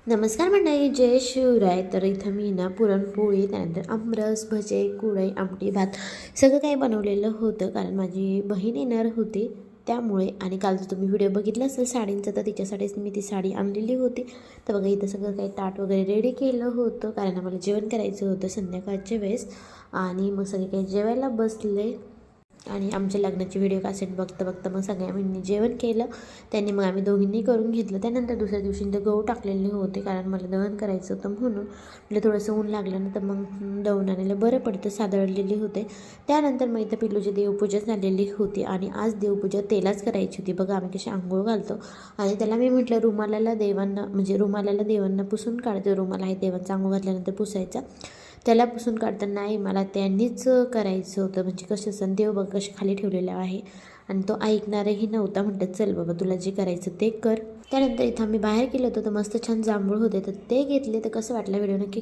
नमस्कार मंडळी, जय शिवराय. तर इथं मी ना पुरणपोळी, त्यानंतर आमरस, भजे, कुरडई, आमटी, भात सगळं काही बनवलेलं होतं. कारण माझी बहीण येणार होती त्यामुळे. आणि कालचा तुम्ही व्हिडिओ बघितला असेल साडींचा, तर तिच्यासाठीच मी ती साडी आणलेली होती. तर बघा इथं सगळं काही ताट वगैरे रेडी केलं होतं, कारण आम्हाला जेवण करायचं होतं संध्याकाळच्या वेळेस. आणि मग सगळे काही जेवायला बसले. आणि आमच्या लग्नाची व्हिडिओ कासेट बघता बघता मग सगळ्यांनी जेवण केलं. त्यांनी मग आम्ही दोघींनी करून घेतलं. त्यानंतर दुसऱ्या दिवशी तर गहू टाकलेले होते, कारण मला दळण करायचं होतं म्हणून. म्हणजे थोडंसं ऊन लागलं ना तर मग दळून आणायला बरं पडतं, सादळलेले होते. त्यानंतर मग इथं पिल्लूची देवपूजा झालेली होती. आणि आज देवपूजा तेलाच करायची होती. बघा आम्ही कशी आंघोळ घालतो. आणि त्याला मी म्हटलं रुमालाला देवांना, म्हणजे रुमालाला देवांना पुसून काढते. रुमाल आहे देवांचा आंघोळ घातल्यानंतर पुसायचा. त्याला पुसून काढताना नाही, मला त्यांनीच करायचं होतं. म्हणजे कसं सण देव बघ कसे खाली ठेवलेला आहे. आणि तो ऐकणारही नव्हता. म्हणतात चल बाबा तुला जे करायचं ते कर. त्यानंतर इथं आम्ही बाहेर गेलो होतो, तर मस्त छान जांभूळ होते तर ते घेतले. तर कसं वाटलं व्हिडिओ नक्की